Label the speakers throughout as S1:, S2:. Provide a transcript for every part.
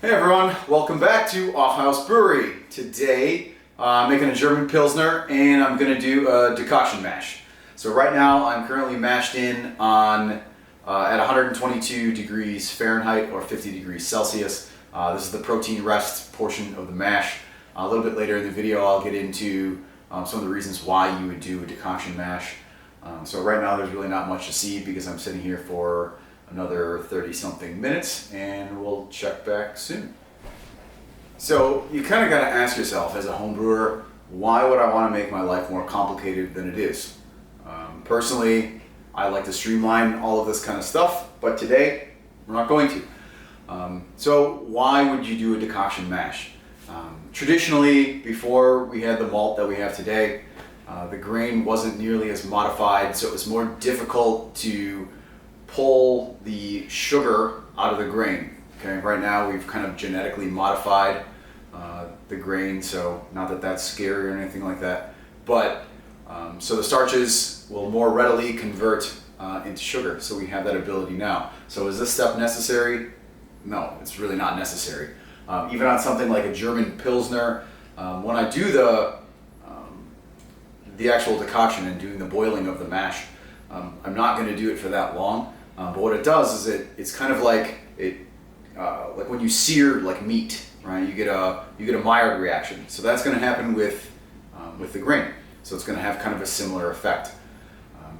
S1: Hey everyone, welcome back to offhausbrewery. Today I'm making a German Pilsner and I'm going to do a decoction mash. So right now I'm currently mashed in on at 122 degrees Fahrenheit or 50 degrees Celsius. This is the protein rest portion of the mash. A little bit later in the video I'll get into some of the reasons why you would do a decoction mash. So right now there's really not much to see because I'm sitting here for another 30 something minutes and we'll check back soon. So you kind of got to ask yourself as a home brewer, why would I want to make my life more complicated than it is? Personally, I like to streamline all of this kind of stuff, but today we're not going to. So why would you do a decoction mash? Traditionally, before we had the malt that we have today, the grain wasn't nearly as modified, so it was more difficult to pull the sugar out of the grain. Okay, right now we've kind of genetically modified the grain, so not that that's scary or anything like that, but so the starches will more readily convert into sugar, so we have that ability now. So is this step necessary? No, it's really not necessary. Even on something like a German Pilsner, when I do the actual decoction and doing the boiling of the mash, I'm not going to do it for that long. But what it does is it's kind of like like when you sear like meat, right? You get a Maillard reaction. So that's going to happen with the grain. So it's going to have kind of a similar effect.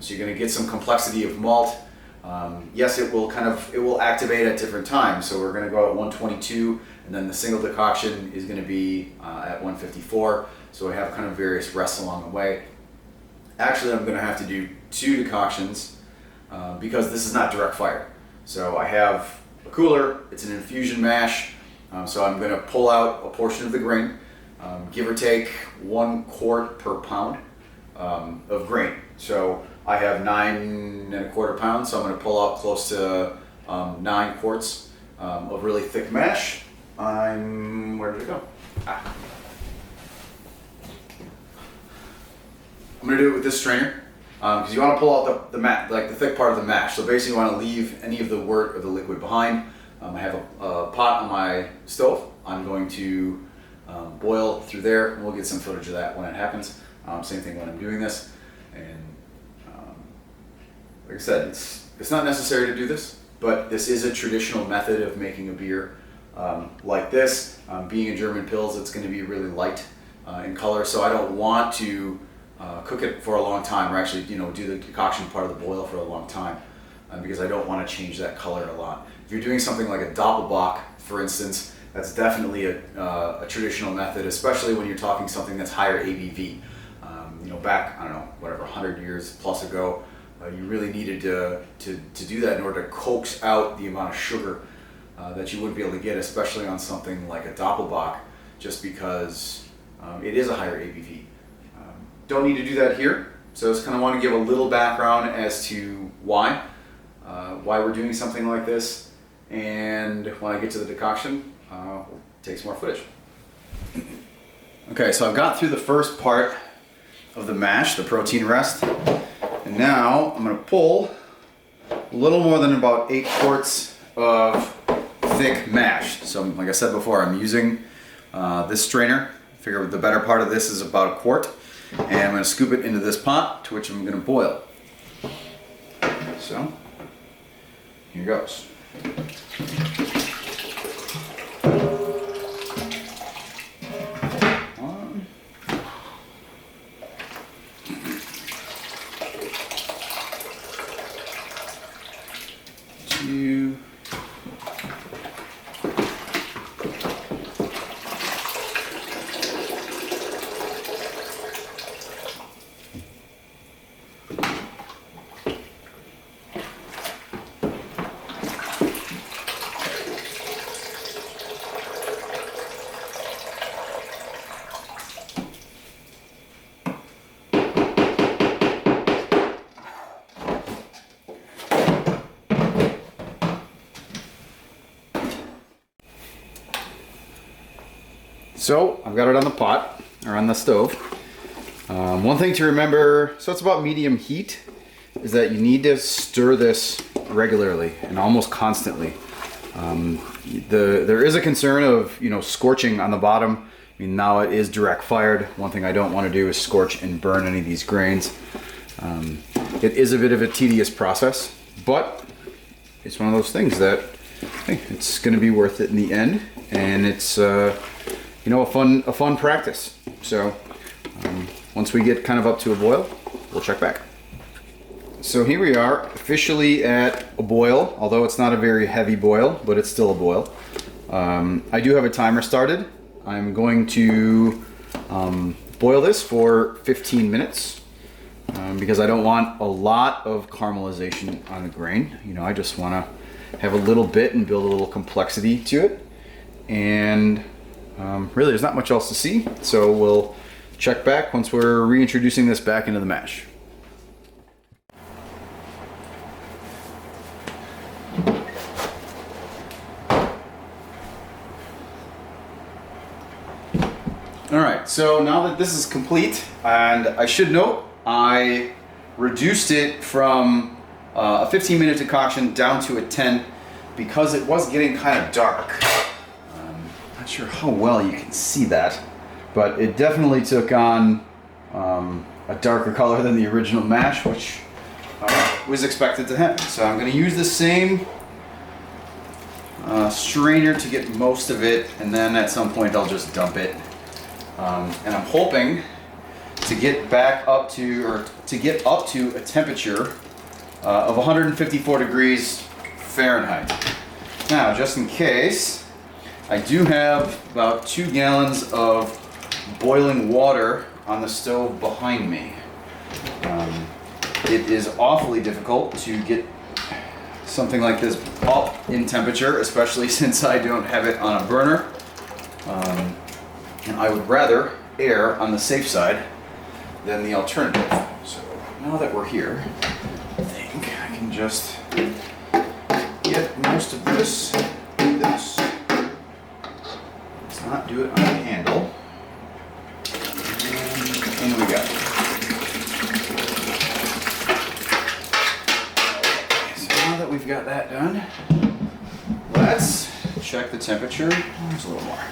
S1: So you're going to get some complexity of malt. Yes, it will activate at different times. So we're going to go at 122, and then the single decoction is going to be at 154. So I have kind of various rests along the way. Actually, I'm going to have to do 2 decoctions. Because this is not direct fire. So I have a cooler, it's an infusion mash, so I'm going to pull out a portion of the grain, give or take 1 quart per pound of grain. So I have 9 1/4 pounds, so I'm going to pull out close to 9 quarts of really thick mash. Where did it go? I'm going to do it with this strainer. Because you want to pull out the thick part of the mash. So basically you want to leave any of the wort or the liquid behind. I have a pot on my stove. I'm going to boil through there, and we'll get some footage of that when it happens. Same thing when I'm doing this. And like I said, it's not necessary to do this, but this is a traditional method of making a beer like this. Being a German Pils, it's going to be really light in color, so I don't want to cook it for a long time, or actually, do the decoction part of the boil for a long time, because I don't want to change that color a lot. If you're doing something like a doppelbock, for instance, that's definitely a traditional method, especially when you're talking something that's higher ABV. Back, I don't know, whatever, 100 years plus ago, you really needed to do that in order to coax out the amount of sugar that you wouldn't be able to get, especially on something like a doppelbock, just because it is a higher ABV. Don't need to do that here, so just kind of want to give a little background as to why we're doing something like this, and when I get to the decoction, we'll take some more footage. Okay, so I've got through the first part of the mash, the protein rest, and now I'm going to pull a little more than about 8 quarts of thick mash. So like I said before, I'm using this strainer. I figure the better part of this is about 1 quart. And I'm going to scoop it into this pot, to which I'm going to boil. So, here goes. One. 2. So I've got it on the pot, or on the stove. One thing to remember, so it's about medium heat, is that you need to stir this regularly and almost constantly. There is a concern of, you know, scorching on the bottom. I mean, now it is direct fired. One thing I don't want to do is scorch and burn any of these grains. It is a bit of a tedious process, but it's one of those things that, hey, it's going to be worth it in the end, and it's you know, a fun practice. So once we get kind of up to a boil, we'll check back. So here we are, officially at a boil, although it's not a very heavy boil, but it's still a boil. I do have a timer started. I'm going to boil this for 15 minutes because I don't want a lot of caramelization on the grain. You know, I just want to have a little bit and build a little complexity to it. And really, there's not much else to see, so we'll check back once we're reintroducing this back into the mash. Alright, so now that this is complete, and I should note, I reduced it from a 15-minute decoction down to a 10 because it was getting kind of dark. Not sure how well you can see that, but it definitely took on a darker color than the original mash, which was expected to happen. So I'm going to use the same strainer to get most of it, and then at some point I'll just dump it. And I'm hoping to get back up to, or to get up to a temperature of 154 degrees Fahrenheit. Now, just in case, I do have about 2 gallons of boiling water on the stove behind me. It is awfully difficult to get something like this up in temperature, especially since I don't have it on a burner. And I would rather err on the safe side than the alternative. So now that we're here, I think I can just get most of this in this. Let's not do it on the handle. And we go. So now that we've got that done, let's check the temperature. There's a little more.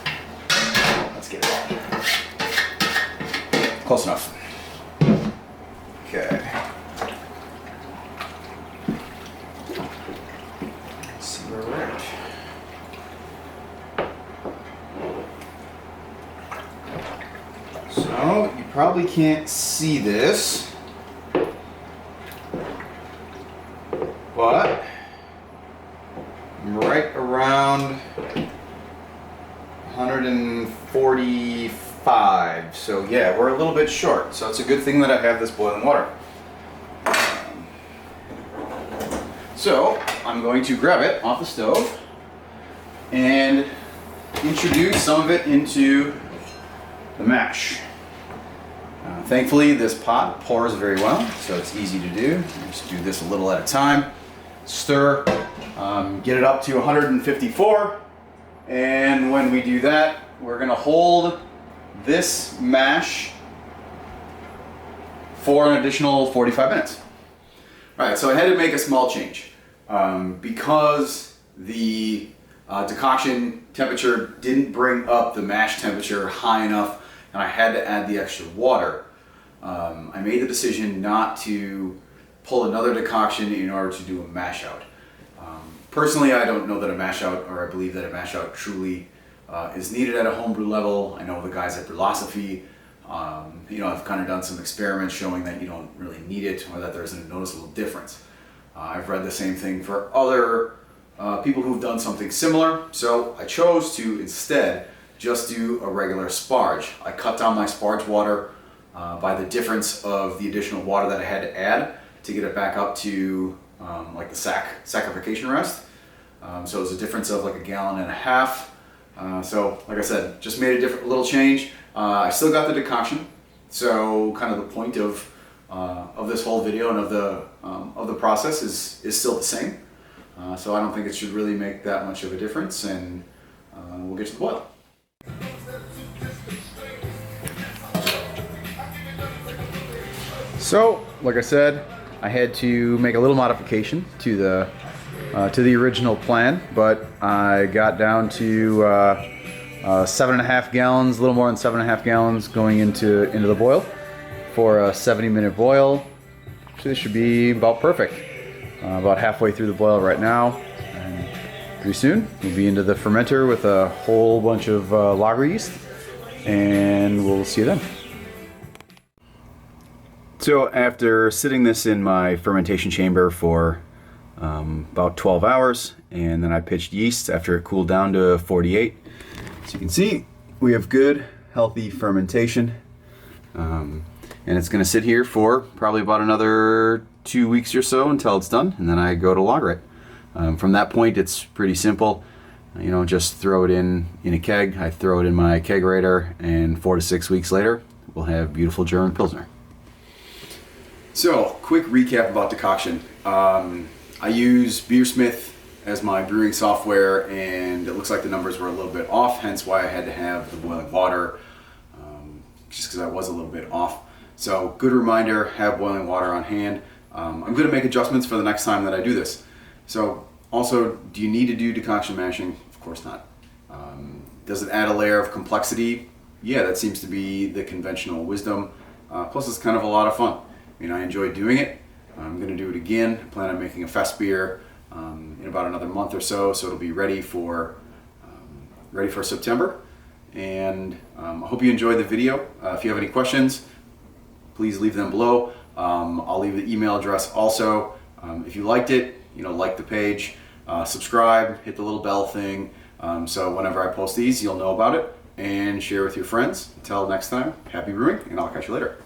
S1: Let's get it on. Close enough. Okay. Let's see where we're at. So, you probably can't see this, but I'm right around 145, so yeah, we're a little bit short, so it's a good thing that I have this boiling water. So I'm going to grab it off the stove and introduce some of it into the mash. Thankfully this pot pours very well, so it's easy to do. Just do this a little at a time. Stir, get it up to 154. And when we do that, we're going to hold this mash for an additional 45 minutes. All right, so I had to make a small change because the decoction temperature didn't bring up the mash temperature high enough, and I had to add the extra water. I made the decision not to pull another decoction in order to do a mash out. Personally, I don't know that a mash out, or I believe that a mash out truly is needed at a homebrew level. I know the guys at Philosophy, you know, I've kind of done some experiments showing that you don't really need it, or that there's a noticeable difference. I've read the same thing for other people who've done something similar, so I chose to instead just do a regular sparge. I cut down my sparge water by the difference of the additional water that I had to add to get it back up to like the saccharification rest. So it was a difference of like 1.5 gallons. So like I said, just made a little change. I still got the decoction. So kind of the point of this whole video and of the process is still the same. So I don't think it should really make that much of a difference, and we'll get to the boil. So, like I said, I had to make a little modification to the to the original plan, but I got down to 7.5 gallons, a little more than 7.5 gallons going into the boil for a 70-minute boil. So this should be about perfect. About halfway through the boil right now. And pretty soon we'll be into the fermenter with a whole bunch of lager yeast, and we'll see you then. So after sitting this in my fermentation chamber for about 12 hours, and then I pitched yeast after it cooled down to 48. As you can see, we have good, healthy fermentation. And it's going to sit here for probably about another 2 weeks or so until it's done, and then I go to lager it. From that point, it's pretty simple. You know, just throw it in a keg. I throw it in my kegerator, and 4 to 6 weeks later, we'll have beautiful German Pilsner. So, quick recap about Decoction. I use Beersmith as my brewing software, and it looks like the numbers were a little bit off, hence why I had to have the boiling water, just because I was a little bit off. So, good reminder, have boiling water on hand. I'm going to make adjustments for the next time that I do this. So, also, do you need to do decoction mashing? Of course not. Does it add a layer of complexity? Yeah, that seems to be the conventional wisdom. Plus, it's kind of a lot of fun. I mean, I enjoy doing it. I'm going to do it again. I plan on making a fest beer in about another month or so, so it'll be ready for September. And I hope you enjoyed the video. If you have any questions, please leave them below. I'll leave the email address also. If you liked it, like the page, subscribe, hit the little bell thing, so whenever I post these, you'll know about it, and share with your friends. Until next time, happy brewing, and I'll catch you later.